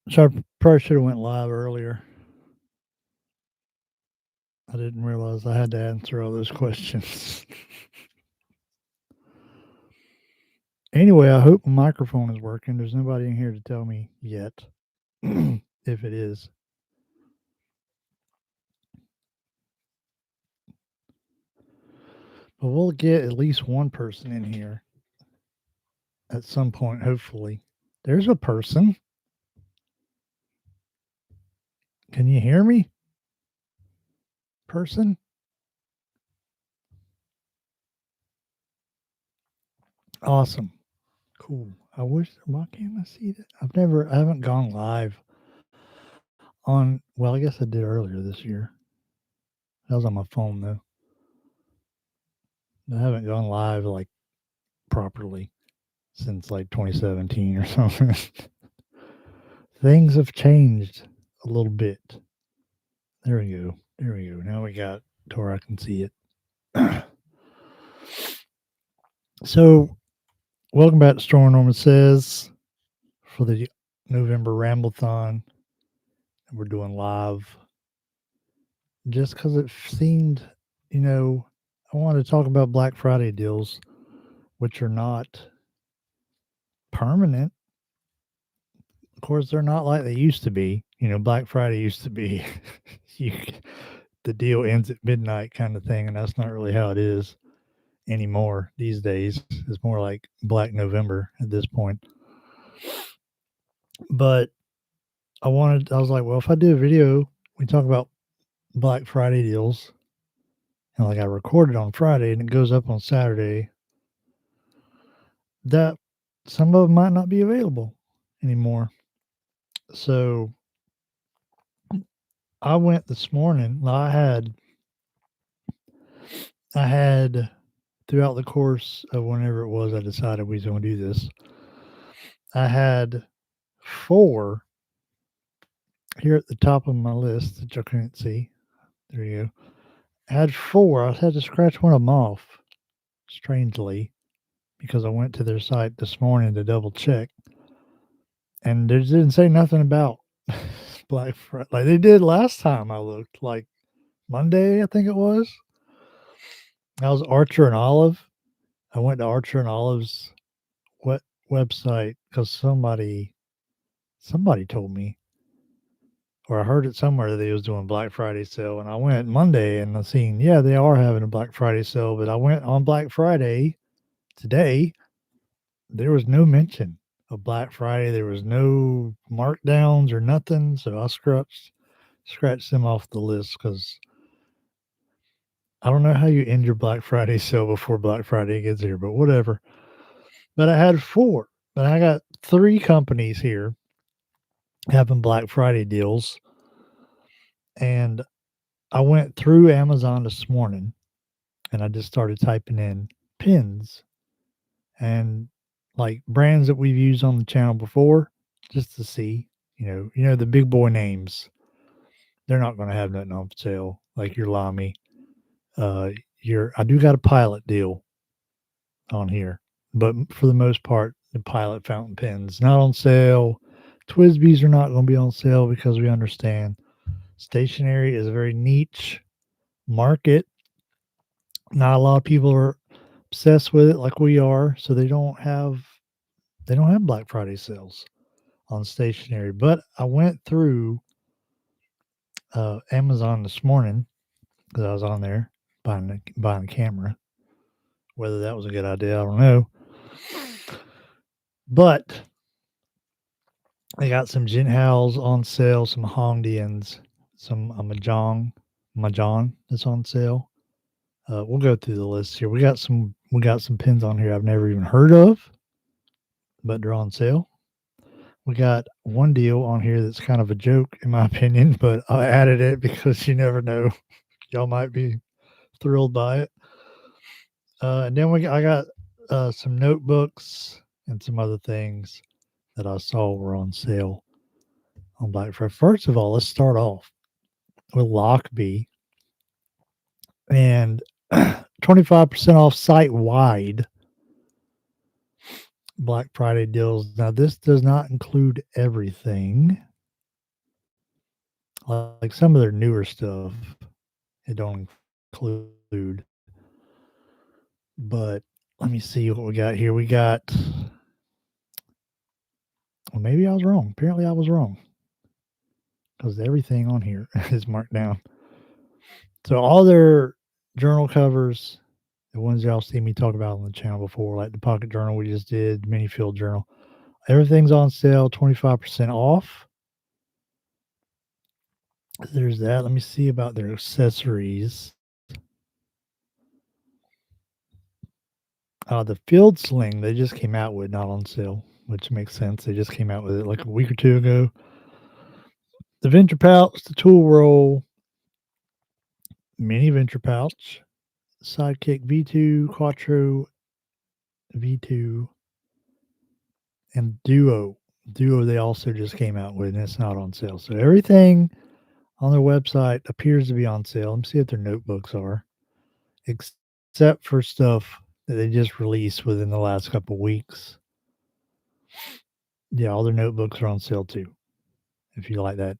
So I probably should have went live earlier. I didn't realize I had to answer all those questions. Anyway, I hope my microphone is working. There's nobody in here to tell me yet if it is. But we'll get at least one person in here at some point, hopefully. There's a person. Can you hear me? Person? Awesome. Cool. I wish, why can't I see that? I haven't gone live on, well, I guess I did earlier this year. That was on my phone, though. I haven't gone live like properly since like 2017 or something. Things have changed a little bit. There we go. There we go. Now we got to where I can see it. So, welcome back to Storm Norman Says for the November Ramblethon. We're doing live just because it seemed, you know, I wanted to talk about Black Friday deals, which are not permanent. Of course, they're not like they used to be. Black Friday used to be you, the deal ends at midnight kind of thing, and that's not really how it is anymore these days. It's more like Black November at this point. But I was like, well, if I do a video, we talk about Black Friday deals, and like I recorded on Friday and it goes up on Saturday, that some of them might not be available anymore. So I went this morning. I had throughout the course of whenever it was I decided we was going to do this, I had four here at the top of my list that you couldn't see. There you go. I had four. I had to scratch one of them off, strangely, because I went to their site this morning to double check, and they didn't say nothing about Black Friday like they did last time I looked, like Monday, I think it was. That was Archer and Olive. I went to Archer and Olive's what website because somebody told me, or I heard it somewhere that they was doing Black Friday sale, and I went Monday and I seen, yeah, they are having a Black Friday sale, but I went on Black Friday today. There was no mention of Black Friday. There was no markdowns or nothing, so I scratched them off the list because I don't know how you end your Black Friday sale before Black Friday gets here, but whatever. But I had four, but I got three companies here having Black Friday deals, and I went through Amazon this morning and I just started typing in pins and like brands that we've used on the channel before just to see, the big boy names. They're not going to have nothing on sale like your Lamy. I do got a Pilot deal on here, but for the most part, the Pilot fountain pens not on sale. Twisbees are not going to be on sale because we understand stationery is a very niche market. Not a lot of people are obsessed with it like we are, so they don't have Black Friday sales on stationery. But I went through Amazon this morning because I was on there buying a camera. Whether that was a good idea, I don't know. But they got some Jinhaos on sale, some Hongdians, some Mahjong that's on sale. We'll go through the list here. We got some pins on here I've never even heard of, but they're on sale. We got one deal on here that's kind of a joke, in my opinion, but I added it because you never know. Y'all might be thrilled by it. And then I got some notebooks and some other things that I saw were on sale on Black Friday. First of all, let's start off with Lockbee and 25% off site wide Black Friday deals. Now, this does not include everything. Like some of their newer stuff, it don't include. But let me see what we got here. We got, well, maybe I was wrong. Apparently, I was wrong because everything on here is marked down. So all their journal covers, the ones y'all see me talk about on the channel before, like the pocket journal we just did, mini field journal, everything's on sale, 25% off. There's that. Let me see about their accessories. The field sling they just came out with, not on sale, which makes sense. They just came out with it like a week or two ago. The venture pouch, the tool roll, mini venture pouch, Sidekick V2, Quattro V2, and Duo. Duo they also just came out with, and it's not on sale. So everything on their website appears to be on sale. Let me see if their notebooks are, except for stuff that they just released within the last couple weeks. Yeah, all their notebooks are on sale too. If you like that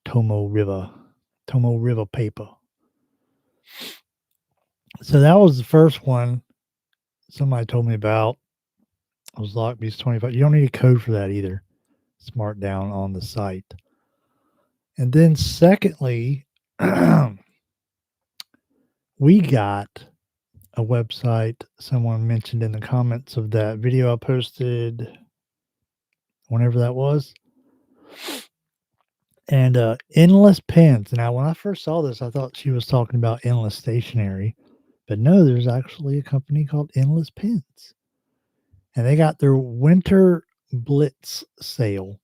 Tomo River, Tomo River paper. So that was the first one somebody told me about. It was Lockbeast 25. You don't need a code for that either. It's marked down on the site. And then secondly, we got a website someone mentioned in the comments of that video I posted whenever that was. And Endless Pens. Now, when I first saw this, I thought she was talking about Endless Stationery. But no, there's actually a company called Endless Pens. And they got their Winter Blitz sale.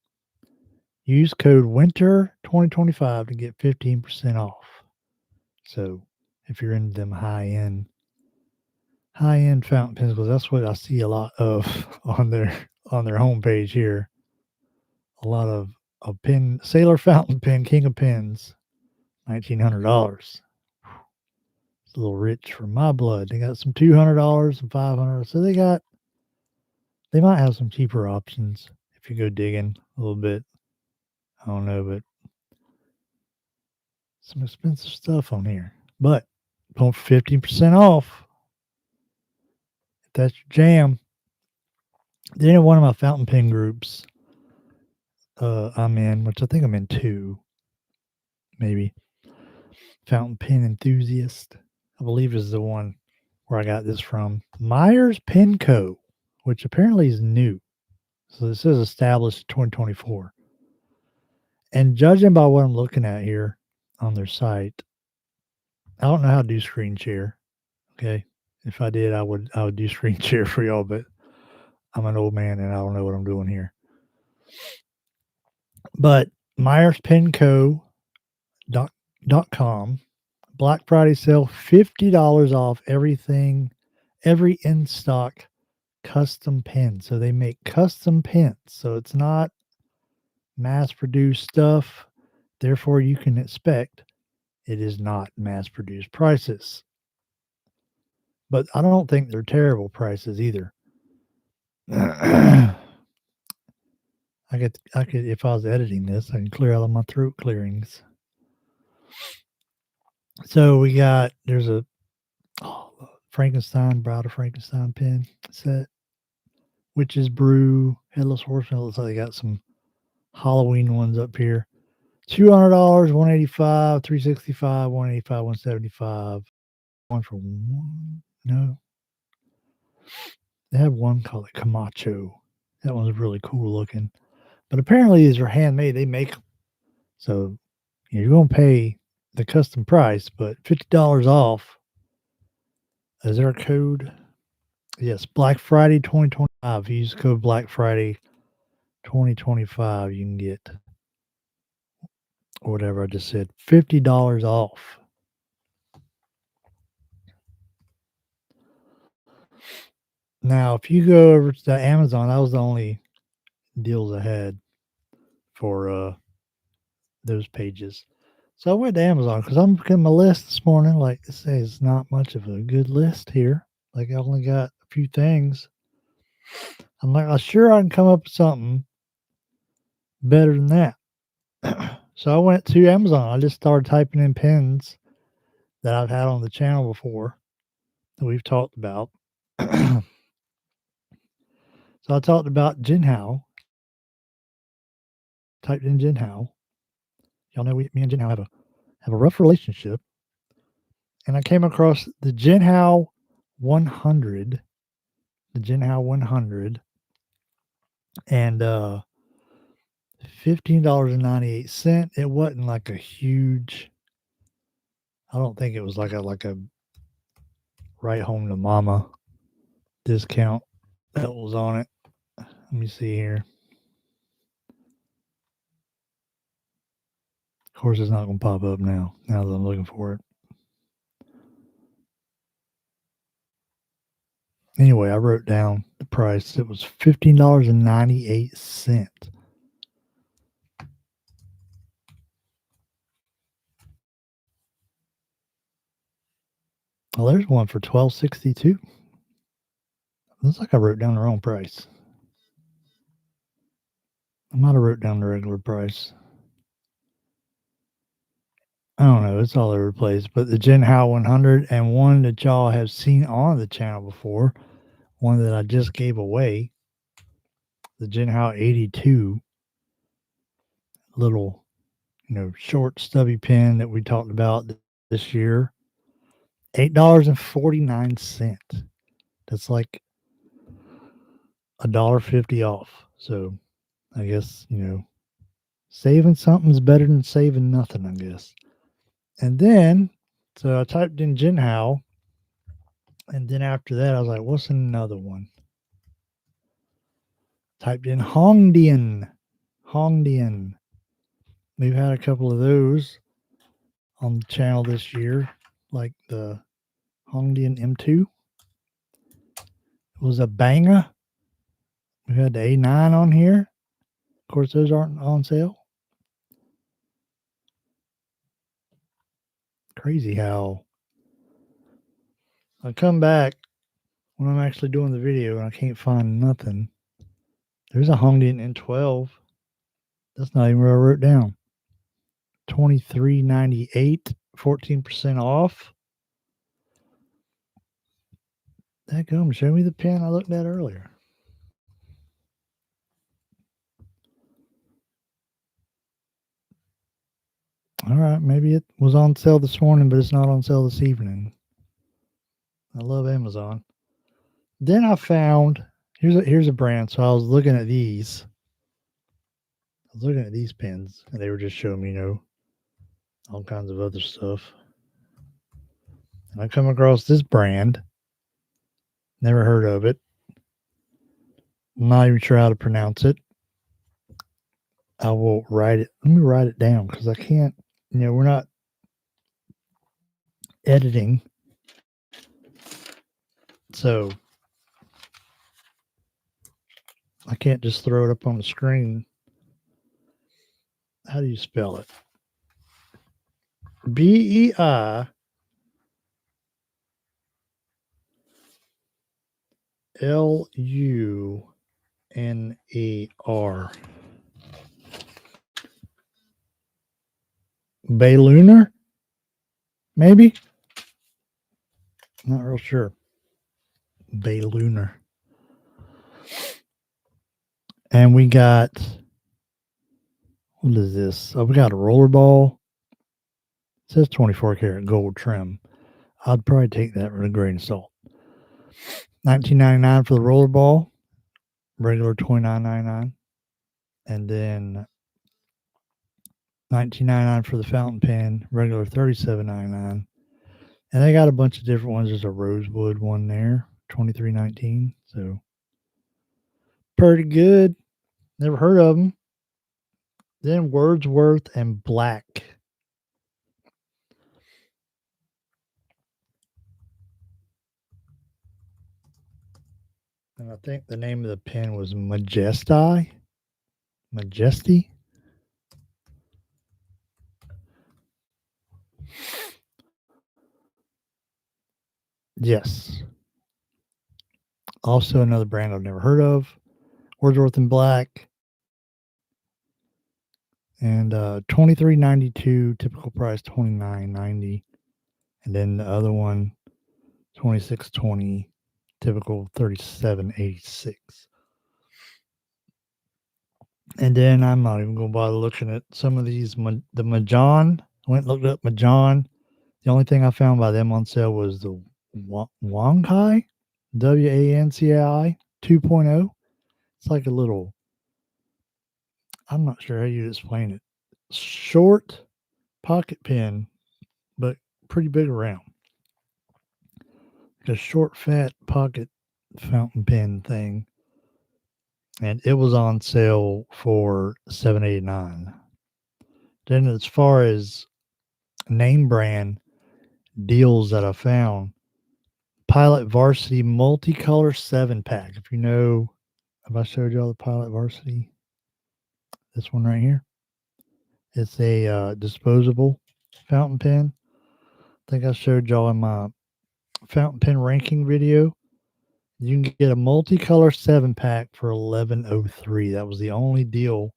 Use code Winter 2025 to get 15% off. So if you're into them high end fountain pens, because that's what I see a lot of on their homepage here. A lot of a pen Sailor fountain pen, King of Pens, $1,900. It's a little rich for my blood. They got some $200 and $500. So they might have some cheaper options if you go digging a little bit. I don't know, but some expensive stuff on here. But don't 15% off. If that's your jam. Then in one of my fountain pen groups I'm in, which I think I'm in two, maybe. Fountain pen enthusiast, I believe is the one where I got this from. Myers Pen Co., which apparently is new. So this is established in 2024. And judging by what I'm looking at here on their site, I don't know how to do screen share. Okay. If I did, I would do screen share for y'all, but I'm an old man and I don't know what I'm doing here. But MyersPenCo.com Black Friday sale, $50 off everything, every in stock custom pen. So they make custom pens. So it's not mass produced stuff. Therefore, you can expect it is not mass produced prices. But I don't think they're terrible prices either. I could, if I was editing this, I can clear out all my throat clearings. So there's a Frankenstein, Bride of Frankenstein pen set. Witch's Brew, Headless Horseman. Looks like they got some Halloween ones up here. $200, 185, 365, 185, 175. One for one. No. They have one called it Camacho. That one's really cool looking. But apparently these are handmade. They make them. So you're going to pay the custom price, but $50 off. Is there a code? Yes, Black Friday 2025. If you use code Black Friday 2025, you can get whatever I just said, $50 off. Now, if you go over to Amazon, that was the only deals I had for those pages. So I went to Amazon because I'm looking at my list this morning. Like, it says not much of a good list here. Like, I only got a few things. I'm like, I'm sure I can come up with something better than that. So I went to Amazon. I just started typing in pens that I've had on the channel before that we've talked about. So I talked about Jinhao, typed in Jinhao. Y'all know me and Jinhao have a rough relationship, and I came across the Jinhao 100, the Jinhao 100, and $15.98. It wasn't like a huge. I don't think it was like a right home to mama discount that was on it. Let me see here. Of course, it's not going to pop up now. Now that I'm looking for it. Anyway, I wrote down the price. It was $15.98. Well, there's one for $12.62. Looks like I wrote down the wrong price. I might have wrote down the regular price. I don't know. It's all over the place. But the Jinhao 100 and one that y'all have seen on the channel before, one that I just gave away, the Jinhao 82, little, short stubby pen that we talked about this year. $8.49. That's like $1.50 off. So I guess, saving something is better than saving nothing, I guess. And then, so I typed in Jinhao, and then after that, I was like, what's another one? Typed in Hongdian. Hongdian. We've had a couple of those on the channel this year, like the Hongdian M2. It was a banger. We had the A9 on here. Of course, those aren't on sale. Crazy how I come back when I'm actually doing the video and I can't find nothing. There's a Hongdian N12. That's not even what I wrote down. $23.98, 14% off. That come, show me the pen I looked at earlier. All right, maybe it was on sale this morning, but it's not on sale this evening. I love Amazon. Then I found here's a brand. So I was looking at these. I was looking at these pens, and they were just showing me, all kinds of other stuff. And I come across this brand. Never heard of it. I'm not even sure how to pronounce it. I will write it. Let me write it down because I can't. We're not editing, so I can't just throw it up on the screen. How do you spell it? Beiluner. Baylunar? Maybe? Not real sure. Baylunar. And we got, what is this? Oh, we got a rollerball. It says 24 karat gold trim. I'd probably take that with a grain of salt. $19.99 for the rollerball, regular $29.99. And then $19.99 for the fountain pen, regular $37.99. And they got a bunch of different ones. There's a rosewood one there, $23.19. So pretty good. Never heard of them. Then Wordsworth and Black. And I think the name of the pen was Majesty. Majesty. Yes. Also another brand I've never heard of. Wordsworth and Black. and 23.92 typical price 29.90, and then the other one 26.20 typical 37.86. And then I'm not even going to bother looking at some of these. The Majon, I went and looked up Majon. The only thing I found by them on sale was the Wankai, WANCAI 2.0. It's like a little, I'm not sure how you'd explain it. Short pocket pen, but pretty big around. Like a short, fat pocket fountain pen thing. And it was on sale for $7.89. Then, as far as name brand deals that I found, Pilot Varsity Multicolor 7 pack. If you know, have I showed y'all the Pilot Varsity? This one right here. It's a disposable fountain pen. I think I showed y'all in my fountain pen ranking video. You can get a multicolor 7 pack for 11.03. That was the only deal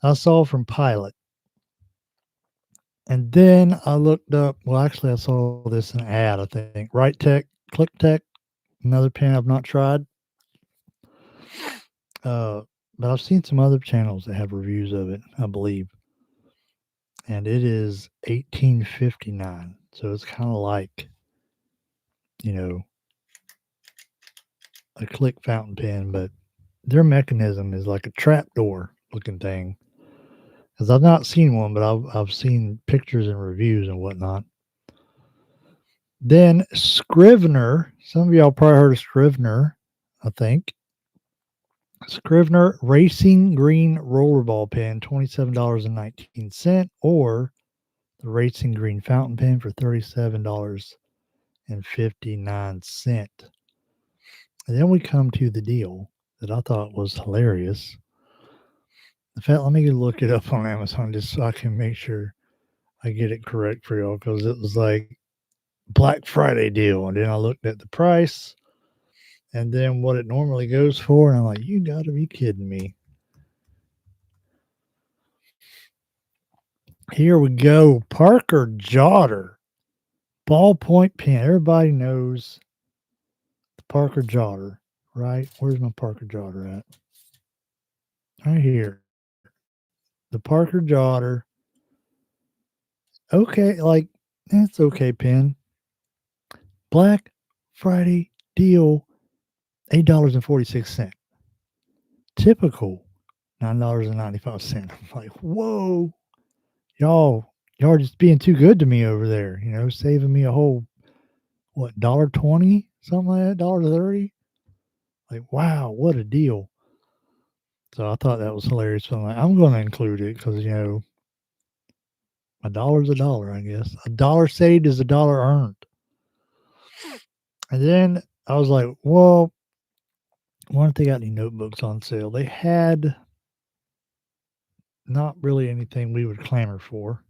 I saw from Pilot. And then I looked up, well, actually, I saw this in an ad, I think. Right Tech, Click Tech, another pen I've not tried. Uh, but I've seen some other channels that have reviews of it, I believe. And it is 18.59. So it's kind of like, you know, a click fountain pen, but their mechanism is like a trapdoor looking thing. Because I've not seen one, but I've seen pictures and reviews and whatnot. Then Scrivener, some of y'all probably heard of Scrivener, I think. Scrivener Racing Green Rollerball Pen, $27.19, or the Racing Green Fountain Pen for $37.59. And then we come to the deal that I thought was hilarious. In fact, let me look it up on Amazon just so I can make sure I get it correct for y'all because it was like Black Friday deal. And then I looked at the price and then what it normally goes for. And I'm like, you got to be kidding me. Here we go. Parker Jotter ballpoint pen. Everybody knows the Parker Jotter, right? Where's my Parker Jotter at? Right here. The Parker Jotter. Okay, like, that's okay, pen. Black Friday deal, $8.46. Typical, $9.95. I'm like, whoa, y'all are just being too good to me over there. Saving me a whole what $1.20, something like that, $1.30. Like, wow, what a deal! So I thought that was hilarious. So I'm going to include it because a dollar's a dollar, I guess. A dollar saved is a dollar earned. And then I was like, well, wonder if they got any notebooks on sale. They had not really anything we would clamor for,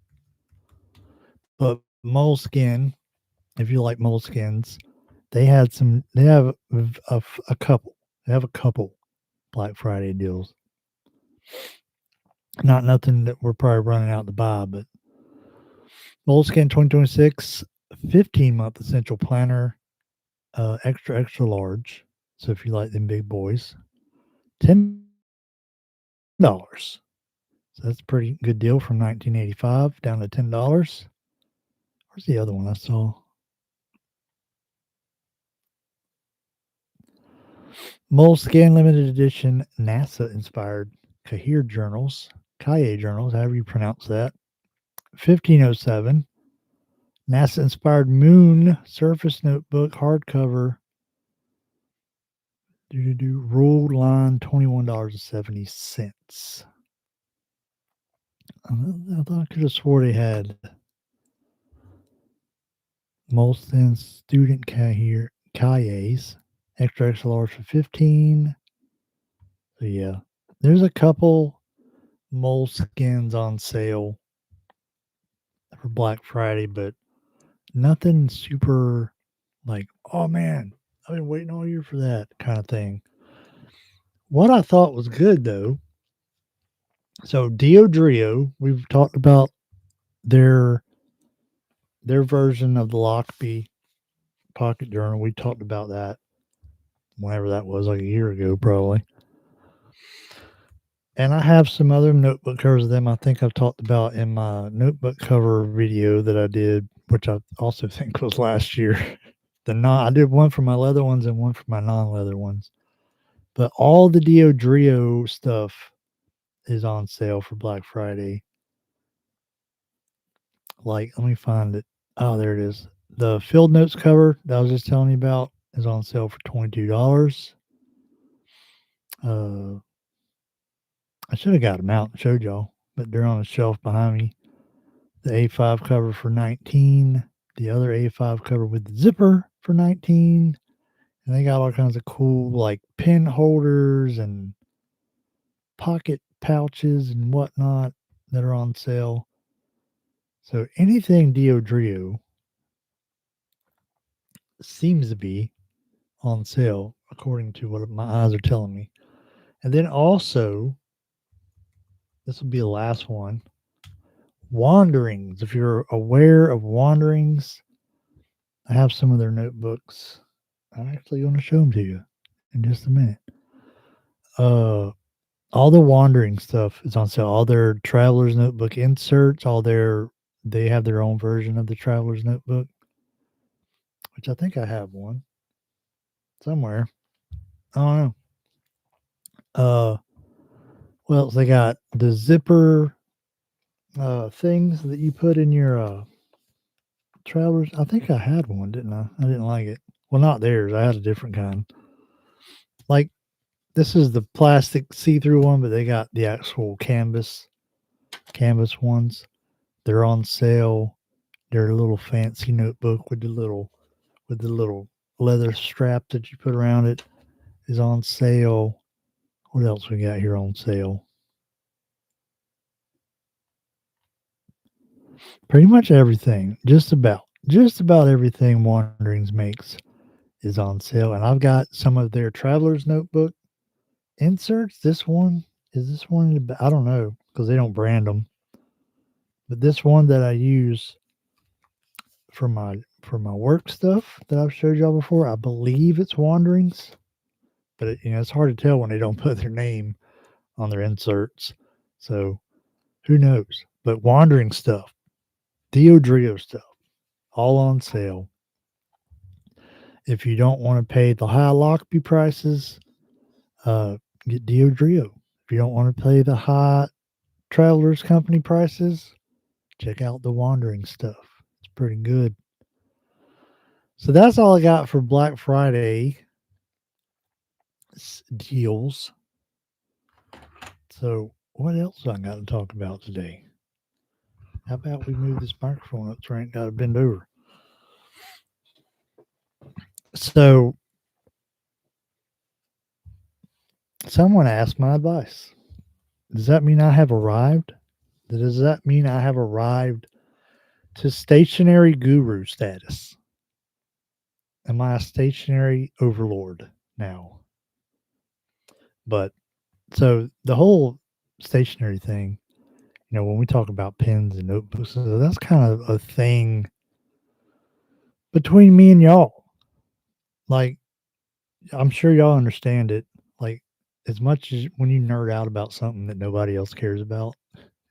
but Moleskin, if you like Moleskins, they had some. They have a couple. They have a couple Black Friday deals. Not nothing that we're probably running out to buy, but Moleskin 2026 15-month essential planner, extra extra large. So if you like them big boys, $10. So that's a pretty good deal from 1985 down to $10. Where's the other one I saw? Moleskin limited edition NASA inspired Kaye journals, however you pronounce that. 1507. NASA inspired moon surface notebook hardcover. Ruled line $21.70. I thought I could have swore they had Moleskin student Kayes, extra extra large for 15. So yeah, there's a couple Moleskins on sale for Black Friday, but nothing super like, oh man, I've been waiting all year for that kind of thing. What I thought was good though So Diodrio, we've talked about their their version of the Lockbee pocket journal. We talked about that whenever that was, like a year ago, probably. And I have some other notebook covers of them I think I've talked about in my notebook cover video that I did, which I also think was last year. I did one for my leather ones and one for my non-leather ones. But all the Diodrio stuff is on sale for Black Friday. Like, let me find it. Oh, there it is. The field notes cover that I was just telling you about is on sale for $22. Uh, I should have got them out and showed y'all, but they're on a shelf behind me. The A5 cover for 19, the other A5 cover with the zipper for 19, and they got all kinds of cool like pen holders and pocket pouches and whatnot that are on sale. So anything Diodrio seems to be on sale according to what my eyes are telling me. And then also, this will be the last one. Wanderings. If you're aware of Wanderings, I have some of their notebooks. I'm actually going to show them to you in just a minute. Uh, all the Wandering stuff is on sale. All their Traveler's Notebook inserts, they have their own version of the Traveler's Notebook, which I think I have one somewhere. I don't know. Well, they got the zipper things that you put in your Travelers. I think I had one, didn't I? I didn't like it. Well, not theirs. I had a different kind. Like this is the plastic see-through one, but they got the actual canvas ones. They're on sale. They're a little fancy notebook with the little leather strap that you put around it is on sale. What else we got here on sale? Pretty much everything. Just about everything Wanderings makes is on sale. And I've got some of their Traveler's Notebook inserts. This one in the, I don't know because they don't brand them. But this one that I use for my work stuff that I've showed y'all before, I believe it's Wanderings. But it's hard to tell when they don't put their name on their inserts. So who knows? But Wandering stuff, Theodrio stuff, all on sale. If you don't want to pay the high Lockbee prices, uh, get Deodrio. If you don't want to pay the high Travelers Company prices, check out the Wandering stuff. It's pretty good. So that's all I got for Black Friday deals. So what else I got to talk about today? How about we move this microphone up so I ain't got to bend over? So someone asked my advice. Does that mean I have arrived? Does that mean I have arrived to stationary guru status? Am I a stationary overlord now? But so the whole stationary thing, when we talk about pens and notebooks, so that's kind of a thing between me and y'all. Like, I'm sure y'all understand it. Like, as much as when you nerd out about something that nobody else cares about,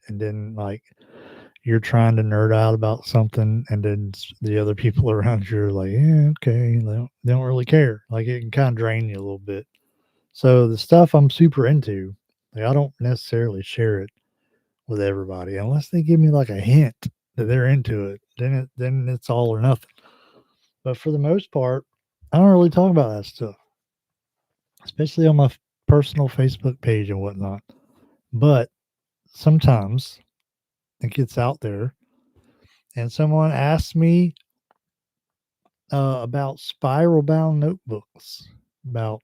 and then like you're trying to nerd out about something, and then the other people around you are like, yeah, okay, they don't really care. Like, it can kind of drain you a little bit. So the stuff I'm super into, like, I don't necessarily share it with everybody unless they give me like a hint that they're into it. Then it's all or nothing. But for the most part, I don't really talk about that stuff, especially on my personal Facebook page and whatnot. But sometimes it gets out there, and someone asks me about spiral bound notebooks. About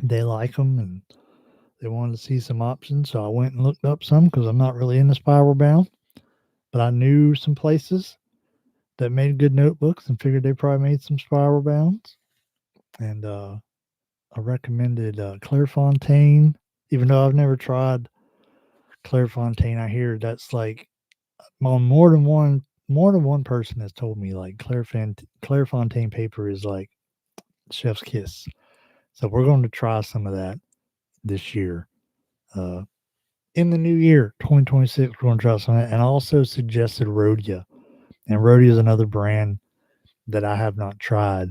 they like them and they wanted to see some options, so I went and looked up some because I'm not really into spiral bound, but I knew some places that made good notebooks and figured they probably made some spiral bounds. And I recommended Clairefontaine, even though I've never tried Clairefontaine, I hear that's like on more than one person has told me like Clairefontaine paper is like chef's kiss. So we're going to try some of that this year. Uh, in the new year, 2026, we're going to try some of that. And I also suggested Rhodia. And Rhodia is another brand that I have not tried,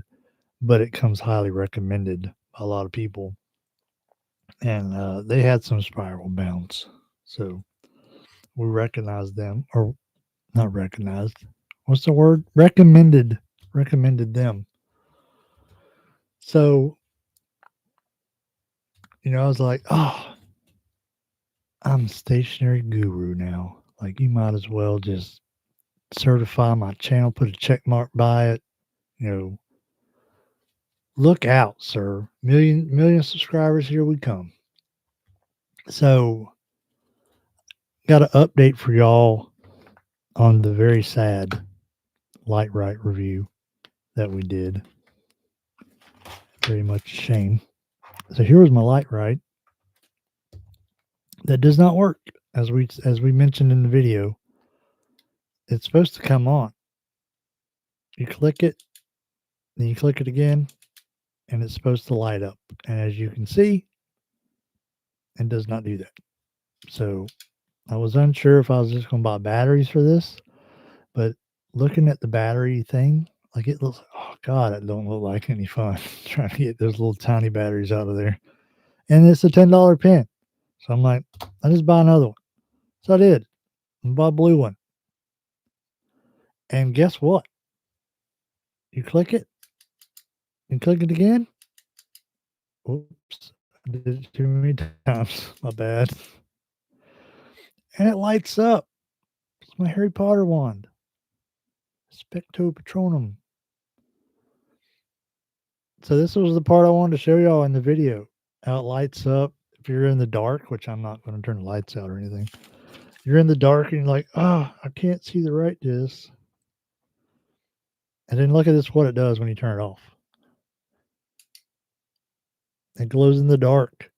but it comes highly recommended by a lot of people. And they had some spiral bounds. So we recognized them, or not recognized. What's the word? Recommended them. So, I was like, oh, I'm a stationary guru now. Like, you might as well just certify my channel, put a check mark by it. You know, look out, sir. Million subscribers, here we come. So, got an update for y'all on the very sad Light Right review that we did. Very much a shame. So here was my Light Right that does not work. As we mentioned in the video, it's supposed to come on. You click it, then you click it again, and it's supposed to light up. And as you can see, it does not do that. So I was unsure if I was just going to buy batteries for this, but looking at the battery thing, like it looks, oh God, it don't look like any fun trying to get those little tiny batteries out of there. And it's a $10 pen. So I'm like, I just buy another one. So I did. I bought a blue one. And guess what? You click it and click it again. Oops, I did it too many times. My bad. And it lights up. It's my Harry Potter wand. Specto Patronum. So this was the part I wanted to show y'all in the video. How it lights up. If you're in the dark, which I'm not going to turn the lights out or anything. You're in the dark and you're like, oh, I can't see the right disc. And then look at this, what it does when you turn it off. It glows in the dark.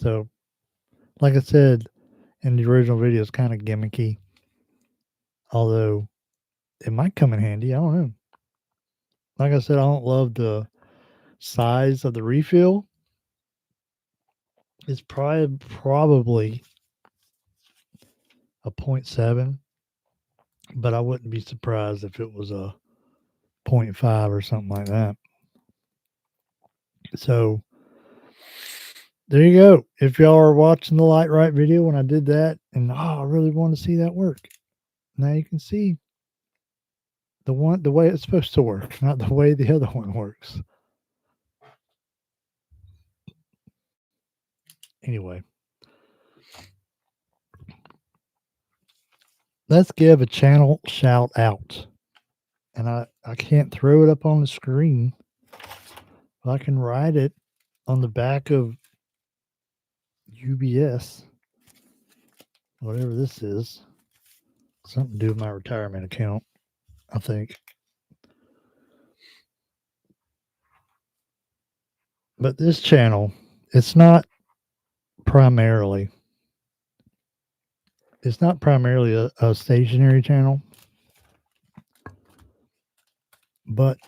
So, like I said in the original video, it's kind of gimmicky. Although it might come in handy. I don't know. Like I said, I don't love the size of the refill. It's probably a 0.7, but I wouldn't be surprised if it was a 0.5 or something like that. So there you go. If y'all are watching the Light Right video when I did that, and I really want to see that work. Now you can see the way it's supposed to work, not the way the other one works. Anyway, let's give a channel shout out. And I can't throw it up on the screen, but I can write it on the back of UBS, whatever this is. Something to do with my retirement account, I think. But this channel, it's not primarily a stationary channel, but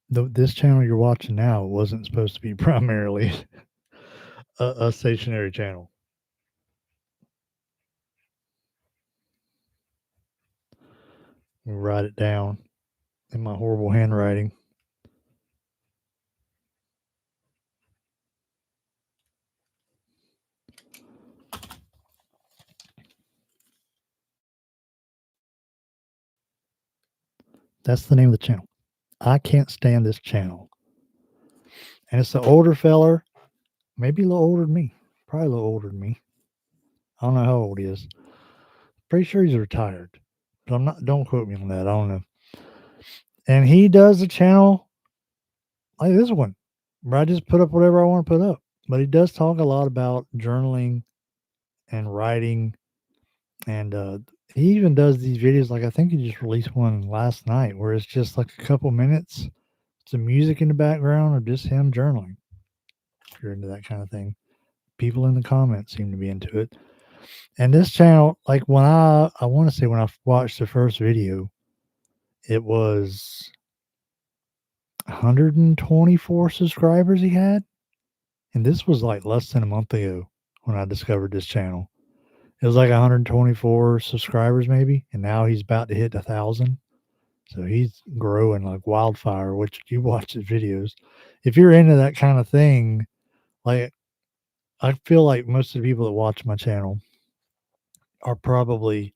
this channel you're watching now wasn't supposed to be primarily a stationary channel. Let me write it down in my horrible handwriting. That's the name of the channel. I can't stand this channel. And it's an older feller, maybe a little older than me. Probably a little older than me. I don't know how old he is. Pretty sure he's retired. But don't quote me on that. I don't know. And he does a channel like this one, where I just put up whatever I want to put up. But he does talk a lot about journaling and writing. And he even does these videos, like I think he just released one last night where it's just like a couple minutes, some music in the background, or just him journaling. If you're into that kind of thing. People in the comments seem to be into it. And this channel, like when I want to say when I watched the first video, it was 124 subscribers he had. And this was like less than a month ago when I discovered this channel. It was like 124 subscribers maybe, and now he's about to hit 1,000. So he's growing like wildfire, which you watch his videos. If you're into that kind of thing, like I feel like most of the people that watch my channel are probably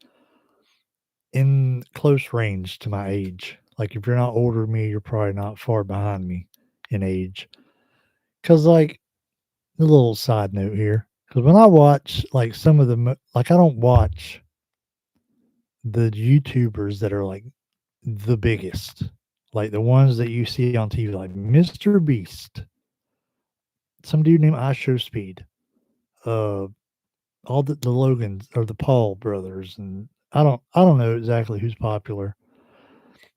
in close range to my age. Like if you're not older than me, you're probably not far behind me in age. Cause like a little side note here, because when I watch like some of the like I don't watch the YouTubers that are like the biggest, like the ones that you see on TV, like Mr. Beast, some dude named I Show Speed, uh, all the Logans or the Paul brothers, and I don't know exactly who's popular,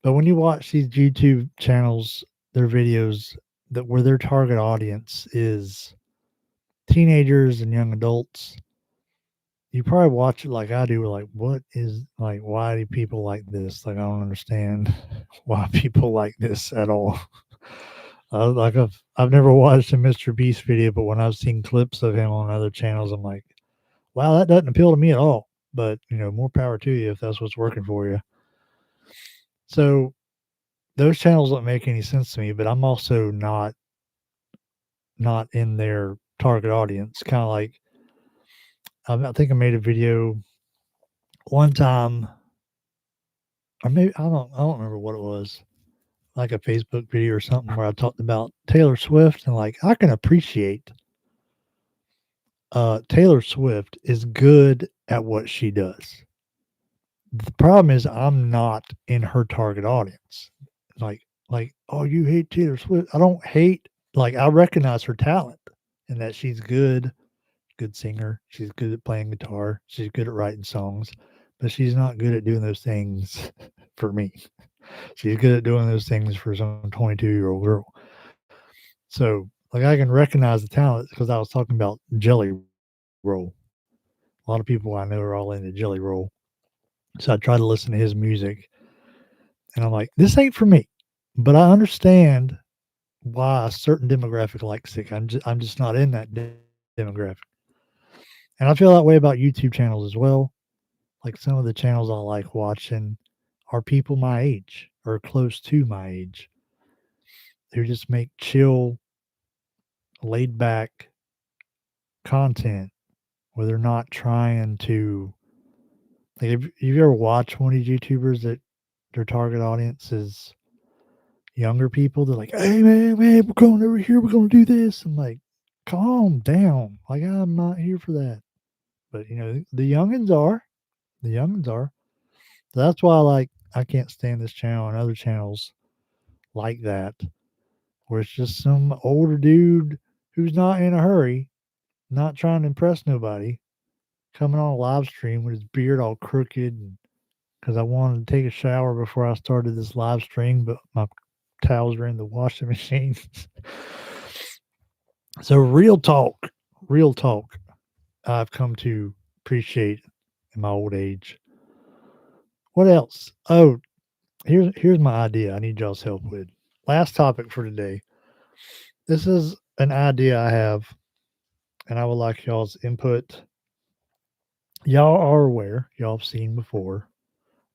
but when you watch these YouTube channels, their videos that where their target audience is teenagers and young adults, you probably watch it like I do. We're like, what is like? Why do people like this? Like, I don't understand why people like this at all. Like I've never watched a Mr. Beast video, but when I've seen clips of him on other channels, I'm like, wow, that doesn't appeal to me at all. But more power to you if that's what's working for you. So those channels don't make any sense to me. But I'm also not in their target audience. Kind of like I think I made a video one time, or maybe I don't remember what it was, like a Facebook video or something where I talked about Taylor Swift and like I can appreciate Taylor Swift is good at what she does. The problem is I'm not in her target audience. Like, oh, you hate Taylor Swift. I don't hate, like I recognize her talent and that she's good singer. She's good at playing guitar. She's good at writing songs, but she's not good at doing those things for me. She's good at doing those things for some 22-year-old girl. So, like, I can recognize the talent because I was talking about Jelly Roll. A lot of people I know are all into Jelly Roll. So I try to listen to his music, and I'm like, this ain't for me. But I understand why a certain demographic likes it. I'm just not in that demographic. And I feel that way about YouTube channels as well. Like some of the channels I like watching are people my age or close to my age who just make chill, laid back content where they're not trying to, like, if you ever watch one of these YouTubers that their target audience is younger people, they're like, "Hey man, we're going over here, we're gonna do this." I'm like, calm down. Like I'm not here for that. But the youngins are. The youngins are. So that's why I can't stand this channel and other channels like that, where it's just some older dude who's not in a hurry, not trying to impress nobody, coming on a live stream with his beard all crooked and because I wanted to take a shower before I started this live stream, but my towels were in the washing machine. So real talk, I've come to appreciate in my old age. What else? Oh, here's my idea. I need y'all's help with. Last topic for today. This is an idea I have, and I would like y'all's input. Y'all are aware, y'all have seen before,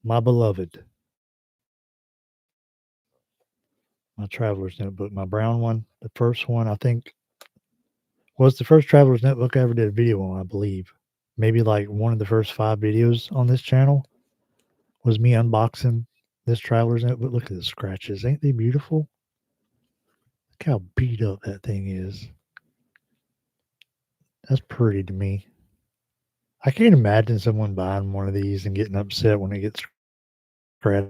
my beloved, my traveler's notebook, my brown one, the first one I think was the first traveler's notebook I ever did a video on, I believe. Maybe like one of the first 5 videos on this channel was me unboxing this traveler's notebook. Look at the scratches. Ain't they beautiful? Look how beat up that thing is. That's pretty to me. I can't imagine someone buying one of these and getting upset when it gets scratched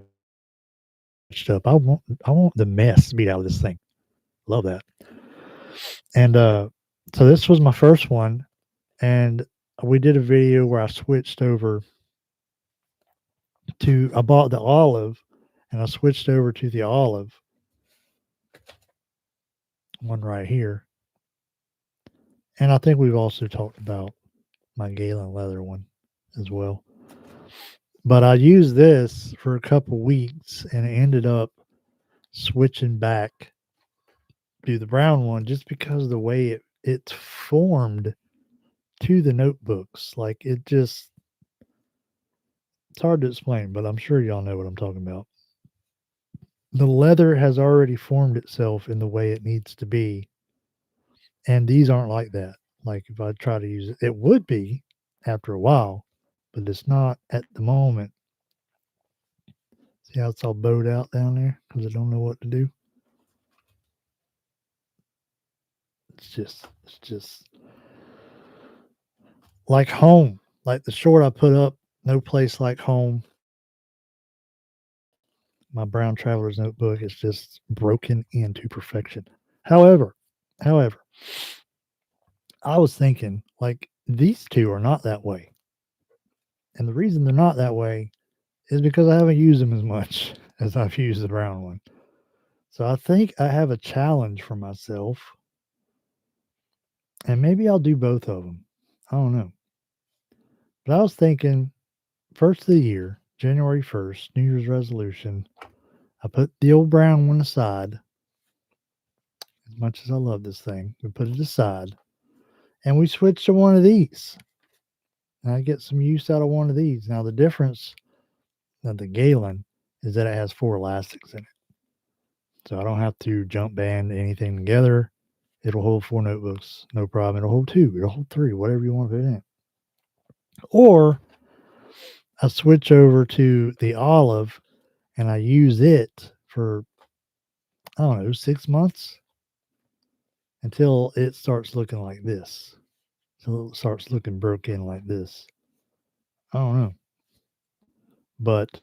up. I want the mess beat out of this thing. Love that. And so this was my first one, and we did a video where I switched over to I bought the olive and I switched over to the olive one right here. And I think we've also talked about my Galen leather one as well. But I used this for a couple weeks and ended up switching back to the brown one just because of the way it's formed to the notebooks. Like it's hard to explain, but I'm sure y'all know what I'm talking about. The leather has already formed itself in the way it needs to be, and these aren't like that. Like if I try to use it, it would be after a while, but it's not at the moment. See how it's all bowed out down there because I don't know what to do. It's just like home, like the short I put up. No place like home. My brown traveler's notebook is just broken into perfection. However, however, I was thinking like these two are not that way, and the reason they're not that way is because I haven't used them as much as I've used the brown one. So I think I have a challenge for myself, and maybe I'll do both of them. I don't know. But I was thinking, first of the year, January 1st, New Year's resolution, I put the old brown one aside. As much as I love this thing, we put it aside and we switch to one of these. And I get some use out of one of these. Now, the difference of the Galen is that it has four elastics in it. So I don't have to jump band anything together. It'll hold four notebooks, no problem. It'll hold two, it'll hold three, whatever you want to put in it. Or I switch over to the olive and I use it for, I don't know, 6 months until it starts looking like this. So it starts looking broken like this. I don't know. But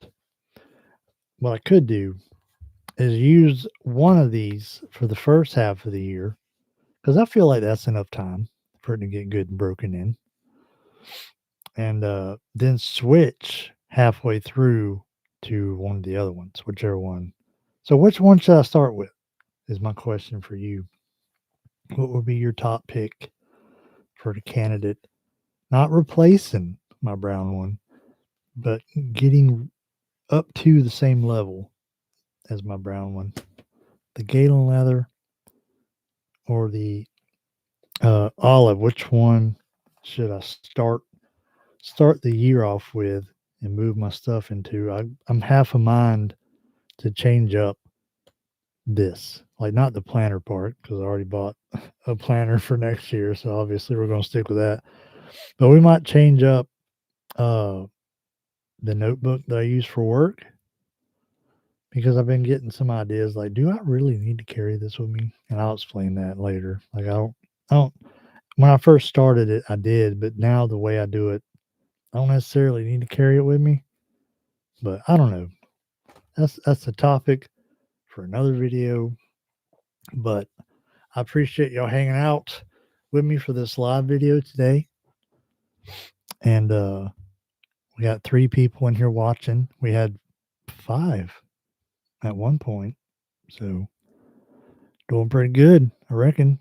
what I could do is use one of these for the first half of the year because I feel like that's enough time for it to get good and broken in. And then switch halfway through to one of the other ones, whichever one. So, which one should I start with? Is my question for you. What would be your top pick for the candidate? Not replacing my brown one, but getting up to the same level as my brown one. The Galen leather or the olive. Which one should I start the year off with and move my stuff into? I'm half a mind to change up this, like not the planner part because I already bought a planner for next year, so obviously we're going to stick with that. But we might change up uh, the notebook that I use for work because I've been getting some ideas like, do I really need to carry this with me? And I'll explain that later. Like I don't. When I first started it, I did, but now the way I do it, I don't necessarily need to carry it with me. But I don't know. That's a topic for another video. But I appreciate y'all hanging out with me for this live video today. And we got 3 people in here watching. We had 5 at one point. So doing pretty good, I reckon.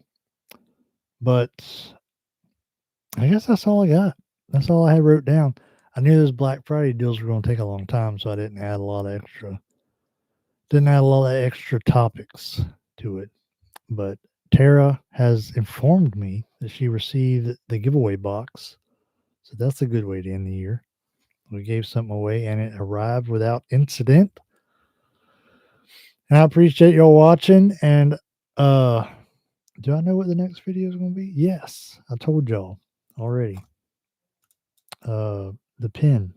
But I guess that's all I got. That's all I had wrote down. I knew those Black Friday deals were going to take a long time, so I didn't add a lot of extra topics to it. But Tara has informed me that she received the giveaway box. So that's a good way to end the year. We gave something away and it arrived without incident. And I appreciate y'all watching. And do I know what the next video is going to be? Yes, I told y'all already. The pen.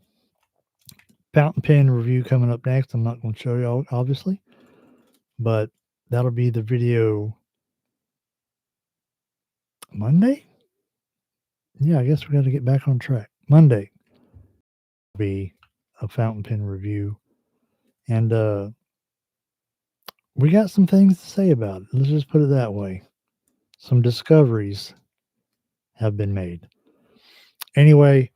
Fountain pen review coming up next. I'm not going to show y'all, obviously. But that'll be the video Monday? Yeah, I guess we got to get back on track. Monday will be a fountain pen review. And we got some things to say about it. Let's just put it that way. Some discoveries have been made. Anyway,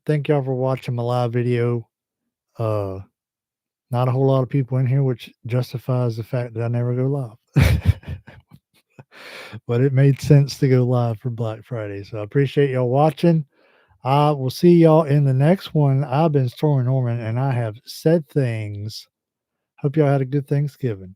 thank y'all for watching my live video. Not a whole lot of people in here, which justifies the fact that I never go live. but it made sense to go live for Black Friday. So I appreciate y'all watching. I will see y'all in the next one. I've been Stormy Norman, and I have said things. Hope y'all had a good Thanksgiving.